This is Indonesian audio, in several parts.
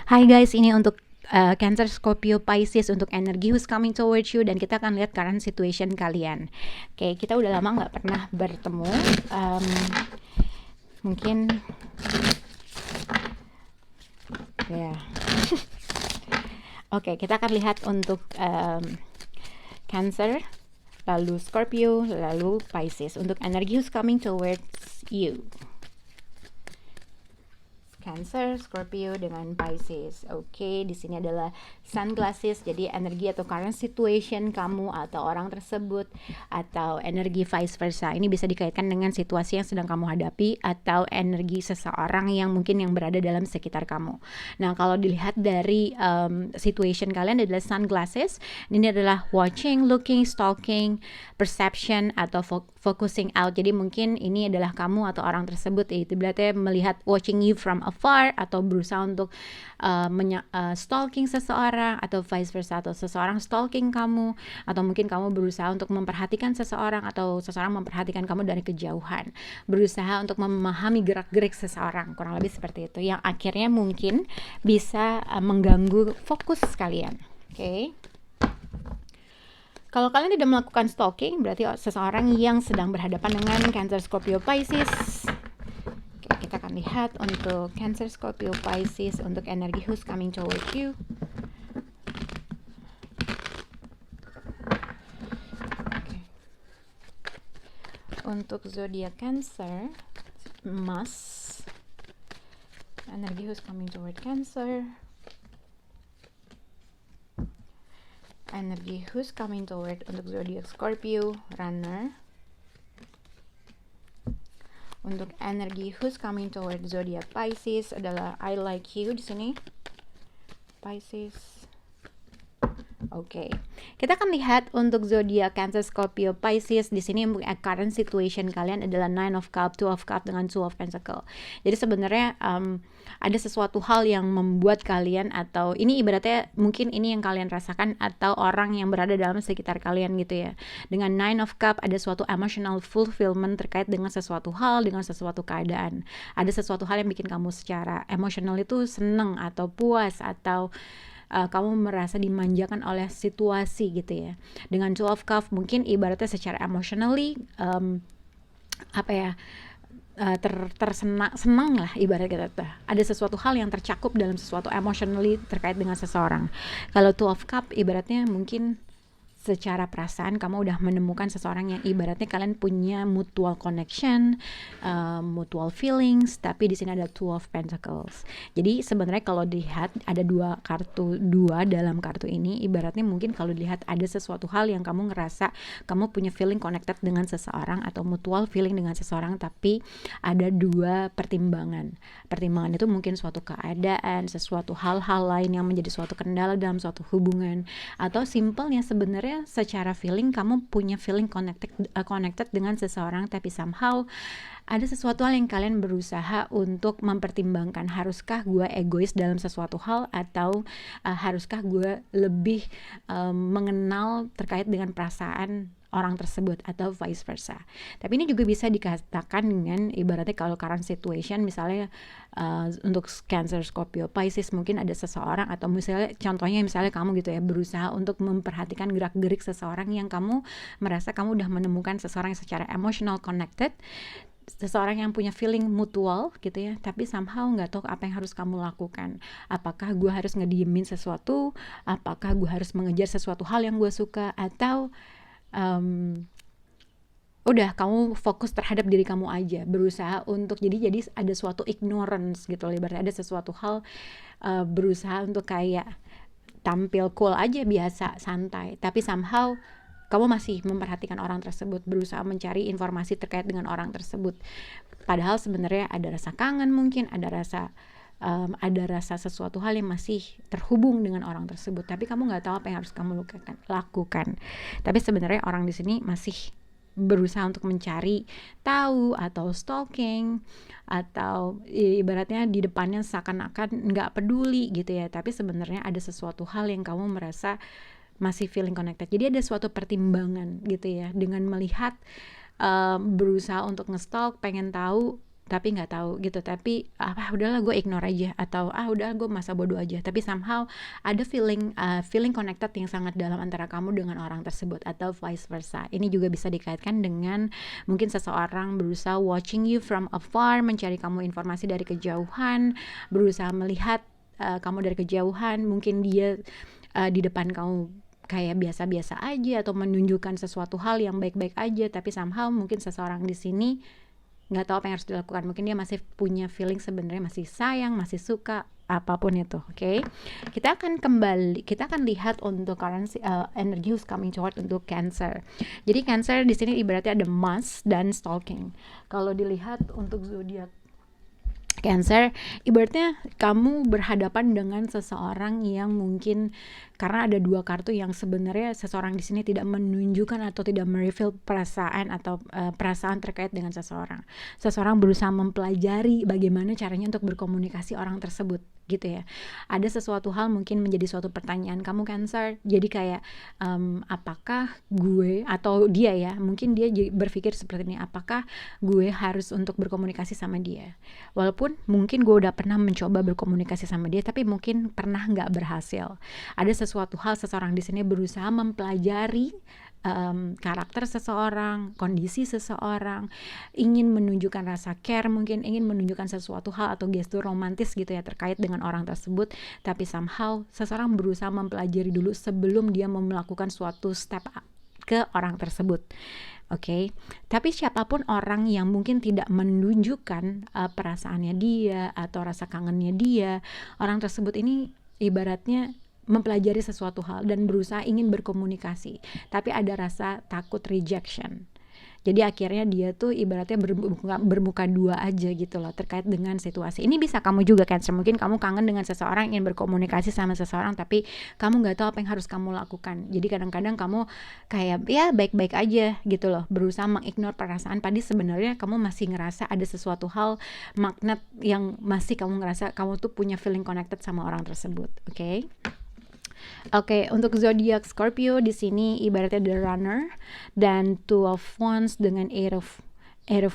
Hai guys, ini untuk Cancer, Scorpio, Pisces untuk energi who's coming towards you, dan kita akan lihat current situation kalian. Oke, kita udah lama nggak pernah bertemu. Mungkin ya. Oke, kita akan lihat untuk Cancer, lalu Scorpio, lalu Pisces untuk energi who's coming towards you. Cancer, Scorpio dengan Pisces. Oke, di sini adalah sunglasses. Jadi energi atau current situation kamu atau orang tersebut atau energi vice versa. Ini bisa dikaitkan dengan situasi yang sedang kamu hadapi atau energi seseorang yang mungkin yang berada dalam sekitar kamu. Nah, kalau dilihat dari situation kalian adalah sunglasses. Ini adalah watching, looking, stalking, perception atau focusing out. Jadi mungkin ini adalah kamu atau orang tersebut, yaitu berarti melihat, watching you from afar, atau berusaha untuk stalking seseorang, atau vice versa, atau seseorang stalking kamu, atau mungkin kamu berusaha untuk memperhatikan seseorang atau seseorang memperhatikan kamu dari kejauhan, berusaha untuk memahami gerak-gerik seseorang, kurang lebih seperti itu, yang akhirnya mungkin bisa mengganggu fokus kalian. Oke. Kalau kalian tidak melakukan stalking, berarti seseorang yang sedang berhadapan dengan Cancer, Scorpio, Pisces. Oke, kita akan lihat untuk Cancer, Scorpio, Pisces untuk energi who's coming towards you. Oke. Untuk zodiak Cancer, Emas, energi who's coming toward Cancer. Energi who's coming toward untuk zodiak Scorpio, Runner. Untuk energi who's coming toward zodiak Pisces adalah I like you di sini. Pisces. Oke. Kita akan lihat untuk zodiak Cancer, Scorpio, Pisces. Di sini current situation kalian adalah Nine of Cups, Two of Cups dengan Two of Pentacles. Jadi sebenarnya ada sesuatu hal yang membuat kalian, atau ini ibaratnya mungkin ini yang kalian rasakan atau orang yang berada dalam sekitar kalian gitu ya. Dengan Nine of Cups ada suatu emotional fulfillment terkait dengan sesuatu hal, dengan sesuatu keadaan. Ada sesuatu hal yang bikin kamu secara emosional itu seneng atau puas, atau kamu merasa dimanjakan oleh situasi gitu ya. Dengan Two of Cups mungkin ibaratnya secara emotionally senang lah ibaratnya gitu. Ada sesuatu hal yang tercakup dalam sesuatu emotionally terkait dengan seseorang. Kalau Two of Cups ibaratnya mungkin secara perasaan kamu udah menemukan seseorang yang ibaratnya kalian punya mutual connection, mutual feelings, tapi di sini ada Two of Pentacles. Jadi sebenarnya kalau dilihat ada dua dalam kartu ini, ibaratnya mungkin kalau dilihat ada sesuatu hal yang kamu ngerasa kamu punya feeling connected dengan seseorang atau mutual feeling dengan seseorang, tapi ada dua pertimbangan. Pertimbangan itu mungkin suatu keadaan, sesuatu hal-hal lain yang menjadi suatu kendala dalam suatu hubungan, atau simpelnya sebenarnya secara feeling kamu punya feeling connected dengan seseorang, tapi somehow ada sesuatu hal yang kalian berusaha untuk mempertimbangkan, haruskah gue egois dalam sesuatu hal, atau haruskah gue lebih mengenal terkait dengan perasaan orang tersebut, atau vice versa. Tapi ini juga bisa dikatakan dengan ibaratnya kalau current situation, misalnya untuk Cancer, Scorpio, Pisces mungkin ada seseorang, atau misalnya contohnya misalnya kamu gitu ya, berusaha untuk memperhatikan gerak-gerik seseorang yang kamu merasa kamu udah menemukan seseorang yang secara emotional connected, seseorang yang punya feeling mutual gitu ya, tapi somehow nggak tahu apa yang harus kamu lakukan. Apakah gue harus ngediemin sesuatu, apakah gue harus mengejar sesuatu hal yang gue suka, atau udah kamu fokus terhadap diri kamu aja, berusaha untuk jadi ada suatu ignorance gitu, ibaratnya ada sesuatu hal berusaha untuk kayak tampil cool aja, biasa santai, tapi somehow kamu masih memperhatikan orang tersebut, berusaha mencari informasi terkait dengan orang tersebut, padahal sebenarnya ada rasa kangen, mungkin ada rasa sesuatu hal yang masih terhubung dengan orang tersebut, tapi kamu nggak tahu apa yang harus kamu lakukan. Tapi sebenarnya orang di sini masih berusaha untuk mencari tahu, atau stalking, atau ibaratnya di depannya seakan-akan nggak peduli gitu ya, tapi sebenarnya ada sesuatu hal yang kamu merasa masih feeling connected. Jadi ada suatu pertimbangan gitu ya, dengan melihat berusaha untuk nge-stalk, pengen tahu tapi nggak tahu gitu, tapi udahlah gue ignore aja, atau udah gue masa bodoh aja, tapi somehow ada feeling connected yang sangat dalam antara kamu dengan orang tersebut, atau vice versa. Ini juga bisa dikaitkan dengan mungkin seseorang berusaha watching you from afar, mencari kamu informasi dari kejauhan, berusaha melihat kamu dari kejauhan. Mungkin dia di depan kamu kayak biasa-biasa aja, atau menunjukkan sesuatu hal yang baik-baik aja, tapi somehow mungkin seseorang di sini nggak tahu apa yang harus dilakukan. Mungkin dia masih punya feeling sebenarnya, masih sayang, masih suka, apapun itu. Oke. Kita akan lihat untuk currency energy who's coming toward untuk Cancer. Jadi Cancer di sini ibaratnya ada Mars dan stalking. Kalau dilihat untuk zodiak Cancer, ibaratnya kamu berhadapan dengan seseorang yang mungkin, karena ada dua kartu yang sebenarnya seseorang di sini tidak menunjukkan atau tidak mereveal perasaan atau perasaan terkait dengan seseorang. Seseorang berusaha mempelajari bagaimana caranya untuk berkomunikasi orang tersebut, gitu ya. Ada sesuatu hal mungkin menjadi suatu pertanyaan kamu Cancer. Jadi kayak apakah gue atau dia ya, mungkin dia berpikir seperti ini, apakah gue harus untuk berkomunikasi sama dia, walaupun mungkin gue udah pernah mencoba berkomunikasi sama dia, tapi mungkin pernah nggak berhasil. Ada sesuatu hal seseorang di sini berusaha mempelajari karakter seseorang, kondisi seseorang, ingin menunjukkan rasa care, mungkin ingin menunjukkan sesuatu hal atau gestur romantis gitu ya terkait dengan orang tersebut, tapi somehow seseorang berusaha mempelajari dulu sebelum dia melakukan suatu step ke orang tersebut. Oke, tapi siapapun orang yang mungkin tidak menunjukkan perasaannya dia atau rasa kangennya dia, orang tersebut ini ibaratnya mempelajari sesuatu hal dan berusaha ingin berkomunikasi, tapi ada rasa takut rejection. Jadi akhirnya dia tuh ibaratnya bermuka dua aja gitu loh terkait dengan situasi. Ini bisa kamu juga Cancer, mungkin kamu kangen dengan seseorang, ingin berkomunikasi sama seseorang, tapi kamu nggak tahu apa yang harus kamu lakukan. Jadi kadang-kadang kamu kayak ya baik-baik aja gitu loh, berusaha mengignore perasaan, padahal sebenarnya kamu masih ngerasa ada sesuatu hal magnet yang masih kamu ngerasa kamu tuh punya feeling connected sama orang tersebut. Oke, untuk zodiak Scorpio di sini ibaratnya The Runner dan Two of Wands dengan Eight of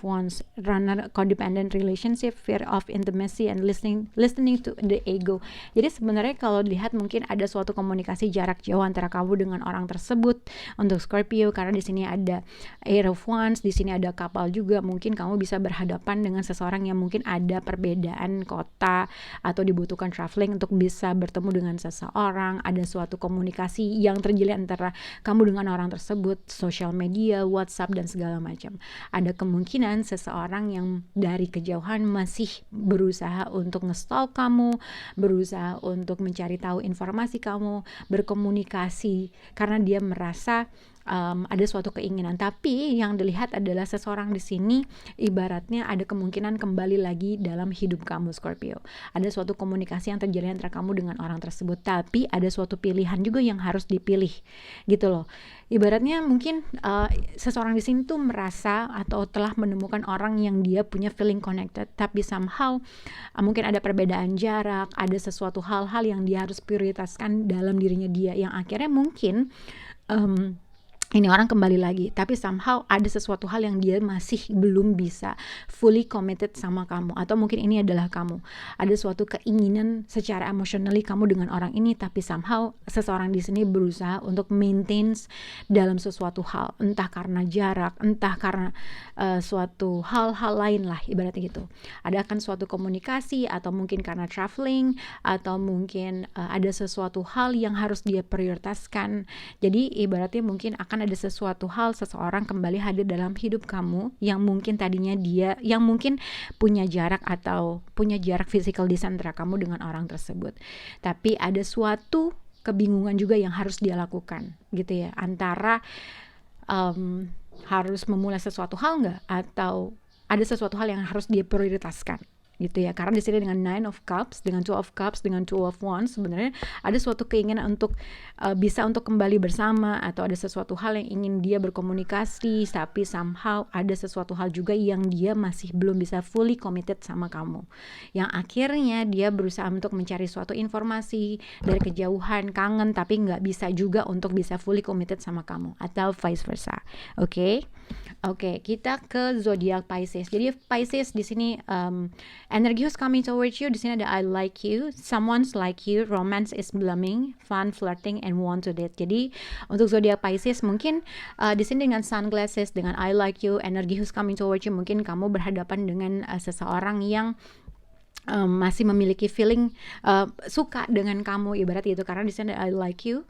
Wands. Runner, codependent relationship, fear of intimacy, and listening to the ego. Jadi sebenarnya kalau dilihat mungkin ada suatu komunikasi jarak jauh antara kamu dengan orang tersebut untuk Scorpio, karena di sini ada Eight of Wands, di sini ada kapal juga. Mungkin kamu bisa berhadapan dengan seseorang yang mungkin ada perbedaan kota atau dibutuhkan traveling untuk bisa bertemu dengan seseorang. Ada suatu komunikasi yang terjalin antara kamu dengan orang tersebut, sosial media, WhatsApp dan segala macam. Ada kemungkinan seseorang yang dari kejauhan masih berusaha untuk nge-stalk kamu, berusaha untuk mencari tahu informasi kamu, berkomunikasi karena dia merasa ada suatu keinginan. Tapi yang dilihat adalah seseorang di sini ibaratnya ada kemungkinan kembali lagi dalam hidup kamu Scorpio. Ada suatu komunikasi yang terjalin antara kamu dengan orang tersebut, tapi ada suatu pilihan juga yang harus dipilih gitu loh. Ibaratnya mungkin seseorang di sini tuh merasa atau telah menemukan orang yang dia punya feeling connected, tapi somehow mungkin ada perbedaan jarak, ada sesuatu hal-hal yang dia harus prioritaskan dalam dirinya dia, yang akhirnya mungkin ini orang kembali lagi, tapi somehow ada sesuatu hal yang dia masih belum bisa fully committed sama kamu, atau mungkin ini adalah kamu. Ada suatu keinginan secara emotionally kamu dengan orang ini, tapi somehow seseorang di sini berusaha untuk maintain dalam sesuatu hal, entah karena jarak, entah karena suatu hal-hal lain lah ibaratnya gitu. Ada akan suatu komunikasi, atau mungkin karena traveling, atau mungkin ada sesuatu hal yang harus dia prioritaskan. Jadi ibaratnya mungkin akan ada sesuatu hal, seseorang kembali hadir dalam hidup kamu yang mungkin tadinya dia yang mungkin punya jarak atau punya jarak physical distance antara kamu dengan orang tersebut. Tapi ada suatu kebingungan juga yang harus dia lakukan gitu ya, antara harus memulai sesuatu hal nggak, atau ada sesuatu hal yang harus dia prioritaskan gitu ya. Karena di sini dengan Nine of Cups, dengan Two of Cups, dengan Two of Wands, sebenarnya ada suatu keinginan untuk bisa untuk kembali bersama, atau ada sesuatu hal yang ingin dia berkomunikasi, tapi somehow ada sesuatu hal juga yang dia masih belum bisa fully committed sama kamu, yang akhirnya dia berusaha untuk mencari suatu informasi dari kejauhan, kangen, tapi nggak bisa juga untuk bisa fully committed sama kamu, atau vice versa. Oke, kita ke zodiak Pisces. Jadi Pisces di sini energi who's coming towards you. Di sini ada I like you, someone's like you, romance is blooming, fun, flirting, and want to date. Jadi untuk zodiak Pisces mungkin di sini dengan sunglasses, dengan I like you, energi who's coming towards you, mungkin kamu berhadapan dengan seseorang yang masih memiliki feeling suka dengan kamu, ibarat gitu, karena di sana I like you.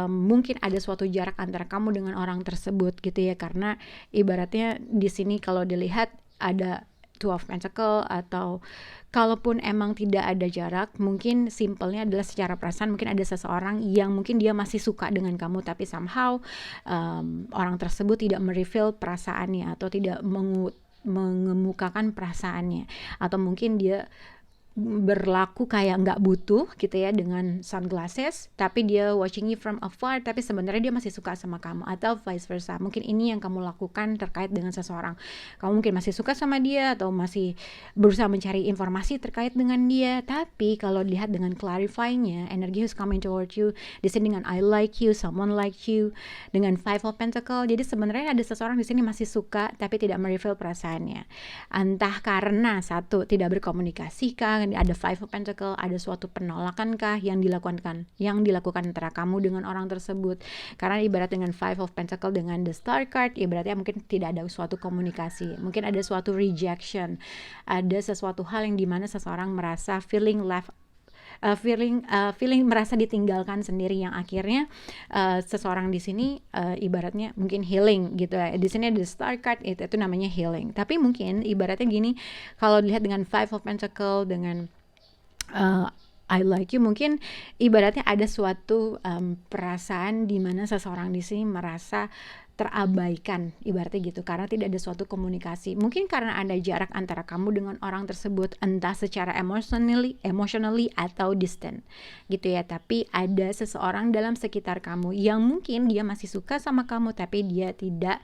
Mungkin ada suatu jarak antara kamu dengan orang tersebut gitu ya, karena ibaratnya di sini kalau dilihat ada Two of Pentacle, atau kalaupun emang tidak ada jarak, mungkin simpelnya adalah secara perasaan mungkin ada seseorang yang mungkin dia masih suka dengan kamu, tapi somehow orang tersebut tidak mereveal perasaannya atau tidak mengemukakan perasaannya, atau mungkin dia berlaku kayak nggak butuh gitu ya dengan sunglasses, tapi dia watching you from afar, tapi sebenarnya dia masih suka sama kamu, atau vice versa. Mungkin ini yang kamu lakukan terkait dengan seseorang. Kamu mungkin masih suka sama dia atau masih berusaha mencari informasi terkait dengan dia, tapi kalau dilihat dengan clarify-nya, energi who's coming towards you di sini dengan I like you, someone like you, dengan Five of Pentacle. Jadi sebenarnya ada seseorang di sini masih suka tapi tidak mereveal perasaannya. Entah karena satu, tidak berkomunikasi kah, ada Five of Pentacle, ada suatu penolakan kah yang dilakukan antara kamu dengan orang tersebut. Karena ibarat dengan Five of Pentacle dengan the Star card, ibaratnya mungkin tidak ada suatu komunikasi, mungkin ada suatu rejection, ada sesuatu hal yang dimana seseorang merasa feeling left, feeling merasa ditinggalkan sendiri, yang akhirnya seseorang di sini ibaratnya mungkin healing gitu ya. Di sini ada Star card, itu namanya healing. Tapi mungkin ibaratnya gini, kalau dilihat dengan Five of Pentacle dengan I like you, mungkin ibaratnya ada suatu perasaan di mana seseorang di sini merasa terabaikan, ibaratnya gitu, karena tidak ada suatu komunikasi. Mungkin karena ada jarak antara kamu dengan orang tersebut, entah secara emotionally atau distant gitu ya. Tapi ada seseorang dalam sekitar kamu yang mungkin dia masih suka sama kamu, tapi dia tidak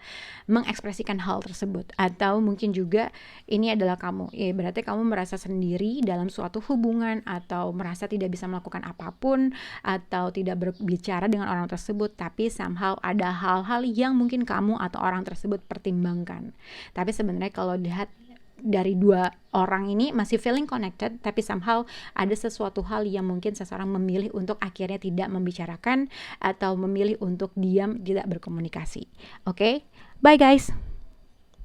mengekspresikan hal tersebut. Atau mungkin juga ini adalah kamu, ya berarti kamu merasa sendiri dalam suatu hubungan, atau merasa tidak bisa melakukan apapun, atau tidak berbicara dengan orang tersebut, tapi somehow ada hal-hal yang mungkin kamu atau orang tersebut pertimbangkan. Tapi sebenarnya kalau lihat dari dua orang ini masih feeling connected, tapi somehow ada sesuatu hal yang mungkin seseorang memilih untuk akhirnya tidak membicarakan, atau memilih untuk diam, tidak berkomunikasi. Oke? Bye guys.